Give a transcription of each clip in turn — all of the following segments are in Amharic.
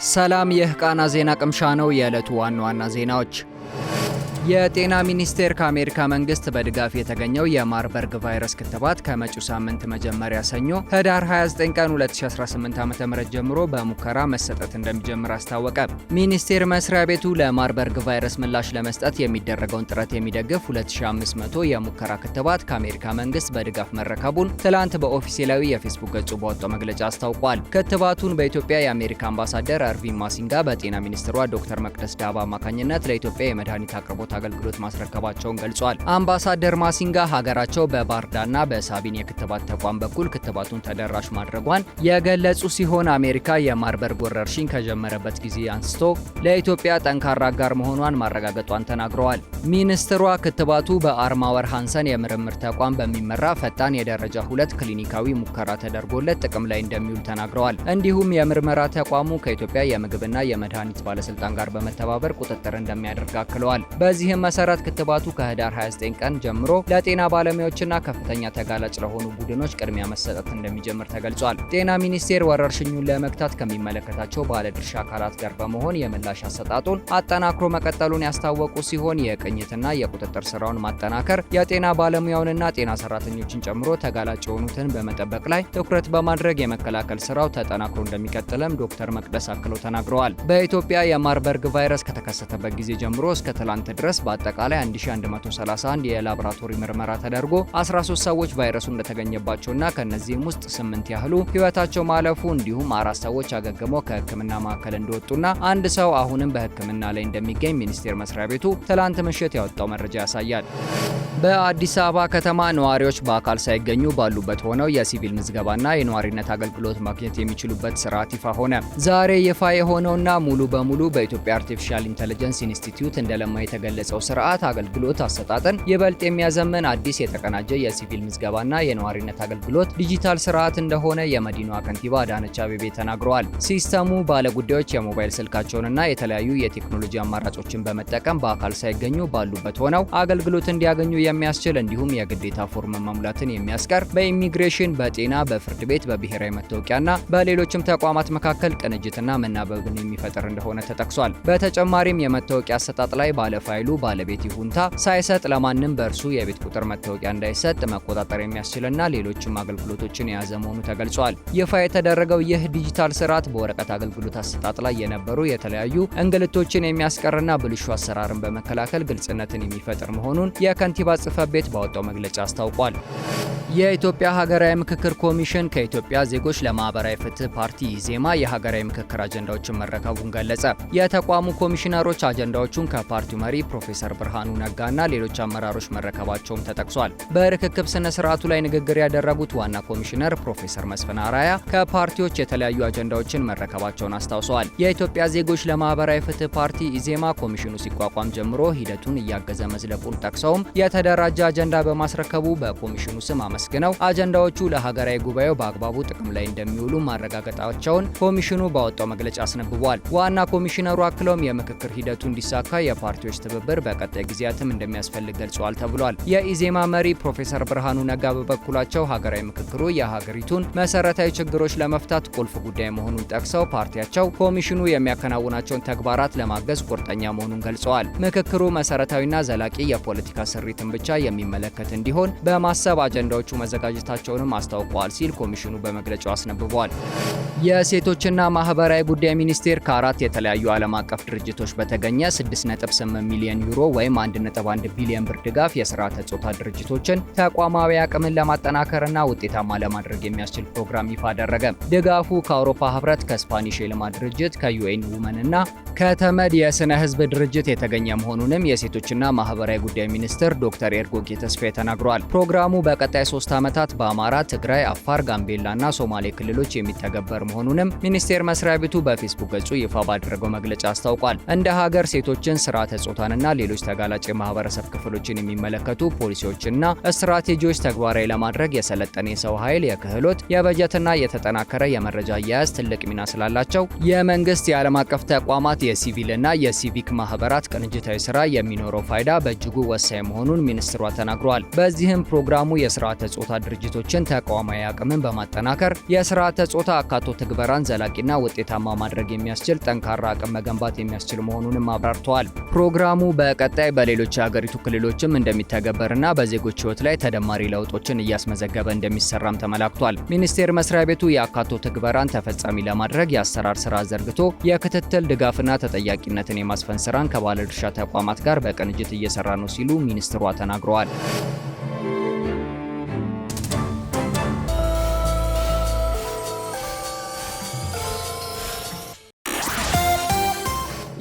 ሰላም፣ ይህ ቃና ዜና ቅምሻ ነው። የዕለቱ ዋና ዋና ዜናዎች። የጤና ሚኒስቴር ከአሜሪካ መንግስት በድጋፍ የተገኘው የማርበርግ ቫይረስ ክትባት ከመጪው ሳምንት መጀመሪያ ሰኞ ህዳር 29 ቀን 2018 ዓ.ም ጀምሮ በሙከራ መሰጠት እንደሚጀምር አስታወቀ። ሚኒስቴር መስሪያ ቤቱ ለማርበርግ ቫይረስ ምላሽ ለመስጠት የሚደረገውን ጥረት የሚደግፍ 2500 የሙከራ ክትባት ከአሜሪካ መንግስት በድጋፍ መረከቡን ትላንት በኦፊሴላዊ የፌስቡክ ገጹ ባወጣው መግለጫ አስታውቋል። ክትባቱን በኢትዮጵያ የአሜሪካ አምባሳደር አርቪን ማሲንጋ በጤና ሚኒስትሯ ዶክተር መቅደስ ዳባ አማካኝነት ለኢትዮጵያ የመድኃኒት አቅርቦት አገልግሎት ማስረከባቸውን ገልጿል። አምባሳደር ማሲንጋ ሀገራቸው በባርዳና በሳቢን የክትባት ተቋም በኩል ክትባቱን ተደራሽ ማድረጓን የገለጹ ሲሆን አሜሪካ የማርበርግ ወረርሽኝ ከጀመረበት ጊዜ አንስቶ ለኢትዮጵያ ጠንካራ አጋር መሆኗን ማረጋገጧን ተናግረዋል። ሚኒስትሯ ክትባቱ በአርማወር ሃንሰን የምርምር ተቋም በሚመራ ፈጣን የደረጃ 2 ክሊኒካዊ ሙከራ ተደርጎለት ጥቅም ላይ እንደሚውል ተናግረዋል። እንዲሁም የምርመራ ተቋሙ ከኢትዮጵያ የምግብና የመድኃኒት ባለስልጣን ጋር በመተባበር ቁጥጥር እንደሚያደርግ አክለዋል። በዚህም መሰረት ክትባቱ ከህዳር 29 ቀን ጀምሮ ለጤና ባለሙያዎችና ከፍተኛ ተጋላጭ ለሆኑ ቡድኖች ቅድሚያ መሰጠት እንደሚጀምር ተገልጿል። ጤና ሚኒስቴር ወረርሽኙን ለመግታት ከሚመለከታቸው ባለድርሻ አካላት ጋር በመሆን የምላሽ አሰጣጡን አጠናክሮ መቀጠሉን ያስታወቁ ሲሆን የቅኝትና የቁጥጥር ስራውን ማጠናከር፣ የጤና ባለሙያውንና ጤና ሰራተኞችን ጨምሮ ተጋላጭ የሆኑትን በመጠበቅ ላይ ትኩረት በማድረግ የመከላከል ስራው ተጠናክሮ እንደሚቀጥልም ዶክተር መቅደስ አክለው ተናግረዋል። በኢትዮጵያ የማርበርግ ቫይረስ ከተከሰተበት ጊዜ ጀምሮ እስከ ትላንት ድረስ በአጠቃላይ 1131 የላቦራቶሪ ምርመራ ተደርጎ 13 ሰዎች ቫይረሱ እንደተገኘባቸውና ከነዚህም ውስጥ 8 ያህሉ ህይወታቸው ማለፉ እንዲሁም 4 ሰዎች አገግመው ከህክምና ማዕከል እንደወጡና አንድ ሰው አሁንም በህክምና ላይ እንደሚገኝ ሚኒስቴር መስሪያ ቤቱ ትላንት ምሽት ያወጣው መረጃ ያሳያል። በአዲስ አበባ ከተማ ነዋሪዎች በአካል ሳይገኙ ባሉበት ሆነው የሲቪል ምዝገባና የነዋሪነት አገልግሎት ማግኘት የሚችሉበት ስርዓት ይፋ ሆነ። ዛሬ ይፋ የሆነውና ሙሉ በሙሉ በኢትዮጵያ አርቲፊሻል ኢንተለጀንስ ኢንስቲትዩት እንደለማ የተገለጸው ስርዓት አገልግሎት አሰጣጥን ይበልጥ የሚያዘምን አዲስ የተቀናጀ የሲቪል ምዝገባና የነዋሪነት አገልግሎት ዲጂታል ስርዓት እንደሆነ የመዲናዋ ከንቲባ አዳነች አቤቤ ተናግረዋል። ሲስተሙ ባለጉዳዮች የሞባይል ስልካቸውንና የተለያዩ የቴክኖሎጂ አማራጮችን በመጠቀም በአካል ሳይገኙ ባሉበት ሆነው አገልግሎት እንዲያገኙ የሚያስችል እንዲሁም የግዴታ ፎርም መሙላትን የሚያስቀር በኢሚግሬሽን፣ በጤና፣ በፍርድ ቤት፣ በብሔራዊ መታወቂያና በሌሎችም ተቋማት መካከል ቅንጅትና መናበብን የሚፈጥር እንደሆነ ተጠቅሷል። በተጨማሪም የመታወቂያ አሰጣጥ ላይ ባለፋይሉ ባለቤት ይሁንታ ሳይሰጥ ለማንም በእርሱ የቤት ቁጥር መታወቂያ እንዳይሰጥ መቆጣጠር የሚያስችልና ሌሎችም አገልግሎቶችን የያዘ መሆኑ ተገልጿል። ይፋ የተደረገው ይህ ዲጂታል ስርዓት በወረቀት አገልግሎት አሰጣጥ ላይ የነበሩ የተለያዩ እንግልቶችን የሚያስቀርና ብልሹ አሰራርን በመከላከል ግልጽነትን የሚፈጥር መሆኑን የከንቲባ ጽሕፈት ቤት ባወጣው መግለጫ አስታውቋል። የኢትዮጵያ ሀገራዊ ምክክር ኮሚሽን ከኢትዮጵያ ዜጎች ለማህበራዊ ፍትህ ፓርቲ ኢዜማ የሀገራዊ ምክክር አጀንዳዎችን መረከቡን ገለጸ። የተቋሙ ኮሚሽነሮች አጀንዳዎቹን ከፓርቲው መሪ ፕሮፌሰር ብርሃኑ ነጋና ሌሎች አመራሮች መረከባቸውም ተጠቅሷል። በርክክብ ስነ ስርዓቱ ላይ ንግግር ያደረጉት ዋና ኮሚሽነር ፕሮፌሰር መስፍን አራያ ከፓርቲዎች የተለያዩ አጀንዳዎችን መረከባቸውን አስታውሰዋል። የኢትዮጵያ ዜጎች ለማህበራዊ ፍትህ ፓርቲ ኢዜማ ኮሚሽኑ ሲቋቋም ጀምሮ ሂደቱን እያገዘ መዝለቁን ጠቅሰውም የተደራጀ አጀንዳ በማስረከቡ በኮሚሽኑ ስም አመስግነው አጀንዳዎቹ ለሀገራዊ ጉባኤው በአግባቡ ጥቅም ላይ እንደሚውሉ ማረጋገጣቸውን ኮሚሽኑ ባወጣው መግለጫ አስነብቧል። ዋና ኮሚሽነሩ አክለውም የምክክር ሂደቱ እንዲሳካ የፓርቲዎች ትብብር በቀጣይ ጊዜያትም እንደሚያስፈልግ ገልጸዋል ተብሏል። የኢዜማ መሪ ፕሮፌሰር ብርሃኑ ነጋ በበኩላቸው ሀገራዊ ምክክሩ የሀገሪቱን መሰረታዊ ችግሮች ለመፍታት ቁልፍ ጉዳይ መሆኑን ጠቅሰው ፓርቲያቸው ኮሚሽኑ የሚያከናውናቸውን ተግባራት ለማገዝ ቁርጠኛ መሆኑን ገልጸዋል። ምክክሩ መሰረታዊና ዘላቂ የፖለቲካ ስሪትን ብቻ የሚመለከት እንዲሆን በማሰብ አጀንዳዎቹ መዘጋጀታቸውንም አስታውቀዋል ሲል ኮሚሽኑ በመግለጫው አስነብቧል። የሴቶችና ማህበራዊ ጉዳይ ሚኒስቴር ከ4 የተለያዩ ዓለም አቀፍ ድርጅቶች በተገኘ 6.8 ሚሊዮን ዩሮ ወይም 1.1 ቢሊዮን ብር ድጋፍ የስርዓተ ጾታ ድርጅቶችን ተቋማዊ አቅምን ለማጠናከርና ውጤታማ ለማድረግ የሚያስችል ፕሮግራም ይፋ አደረገ። ድጋፉ ከአውሮፓ ህብረት፣ ከስፓኒሽ የልማት ድርጅት፣ ከዩኤን ውመን እና ከተመድ የስነ ህዝብ ድርጅት የተገኘ መሆኑንም የሴቶችና ማህበራዊ ጉዳይ ሚኒስትር ዶክተር ኤርጎጌ ተስፋዬ ተናግረዋል። ፕሮግራሙ በቀጣይ 3 ዓመታት በአማራ፣ ትግራይ፣ አፋር፣ ጋምቤላና ሶማሌ ክልሎች የሚተገበር መሆኑንም ሚኒስቴር መስሪያ ቤቱ በፌስቡክ ገጹ ይፋ ባደረገው መግለጫ አስታውቋል። እንደ ሀገር ሴቶችን ስርዓተ ጾታንና ሌሎች ተጋላጭ የማህበረሰብ ክፍሎችን የሚመለከቱ ፖሊሲዎችና ስትራቴጂዎች ተግባራዊ ለማድረግ የሰለጠነ የሰው ኃይል፣ የክህሎት፣ የበጀትና የተጠናከረ የመረጃ አያያዝ ትልቅ ሚና ስላላቸው የመንግስት፣ የዓለም አቀፍ ተቋማት፣ የሲቪልና የሲቪክ ማህበራት ቅንጅታዊ ስራ የሚኖረው ፋይዳ በእጅጉ ወሳኝ መሆኑን ሚኒስትሯ ተናግረዋል። በዚህም ፕሮግራሙ የስርዓተ ጾታ ድርጅቶችን ተቋማዊ አቅምን በማጠናከር የስርዓተ ጾታ አካቶ ትግበራን ዘላቂና ውጤታማ ማድረግ የሚያስችል ጠንካራ አቅም መገንባት የሚያስችል መሆኑንም አብራርተዋል። ፕሮግራሙ በቀጣይ በሌሎች የሀገሪቱ ክልሎችም እንደሚተገበርና በዜጎች ህይወት ላይ ተደማሪ ለውጦችን እያስመዘገበ እንደሚሰራም ተመላክቷል። ሚኒስቴር መስሪያ ቤቱ የአካቶ ትግበራን ተፈጻሚ ለማድረግ የአሰራር ስራ ዘርግቶ የክትትል ድጋፍና ተጠያቂነትን የማስፈን ስራን ከባለድርሻ ተቋማት ጋር በቅንጅት እየሰራ ነው ሲሉ ሚኒስትሯ ተናግረዋል።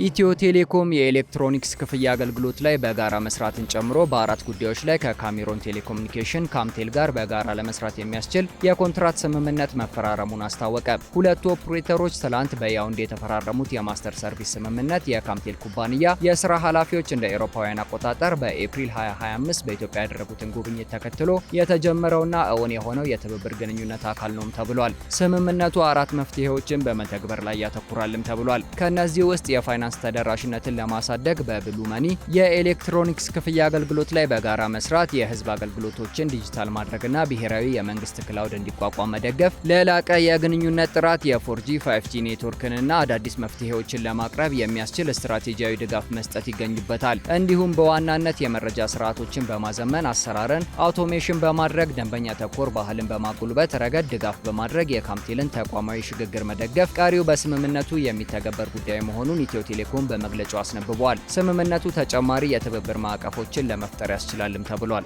ኢትዮ ቴሌኮም የኤሌክትሮኒክስ ክፍያ አገልግሎት ላይ በጋራ መስራትን ጨምሮ በአራት ጉዳዮች ላይ ከካሜሮን ቴሌኮሙኒኬሽን ካምቴል ጋር በጋራ ለመስራት የሚያስችል የኮንትራት ስምምነት መፈራረሙን አስታወቀ። ሁለቱ ኦፕሬተሮች ትላንት በያውንዴ የተፈራረሙት የማስተር ሰርቪስ ስምምነት የካምቴል ኩባንያ የስራ ኃላፊዎች እንደ አውሮፓውያን አቆጣጠር በኤፕሪል 2025 በኢትዮጵያ ያደረጉትን ጉብኝት ተከትሎ የተጀመረውና እውን የሆነው የትብብር ግንኙነት አካል ነውም ተብሏል። ስምምነቱ አራት መፍትሄዎችን በመተግበር ላይ ያተኩራልም ተብሏል። ከነዚህ ውስጥ የፋይናንስ ተደራሽነትን ለማሳደግ በብሉ መኒ የኤሌክትሮኒክስ ክፍያ አገልግሎት ላይ በጋራ መስራት፣ የህዝብ አገልግሎቶችን ዲጂታል ማድረግና ብሔራዊ የመንግስት ክላውድ እንዲቋቋም መደገፍ፣ ለላቀ የግንኙነት ጥራት የ4G 5G ኔትወርክንና አዳዲስ መፍትሄዎችን ለማቅረብ የሚያስችል ስትራቴጂያዊ ድጋፍ መስጠት ይገኙበታል። እንዲሁም በዋናነት የመረጃ ስርዓቶችን በማዘመን አሰራርን አውቶሜሽን በማድረግ ደንበኛ ተኮር ባህልን በማጉልበት ረገድ ድጋፍ በማድረግ የካምቴልን ተቋማዊ ሽግግር መደገፍ ቀሪው በስምምነቱ የሚተገበር ጉዳይ መሆኑን ኢትዮ ቴሌኮም በመግለጫው አስነብቧል። ስምምነቱ ተጨማሪ የትብብር ማዕቀፎችን ለመፍጠር ያስችላልም ተብሏል።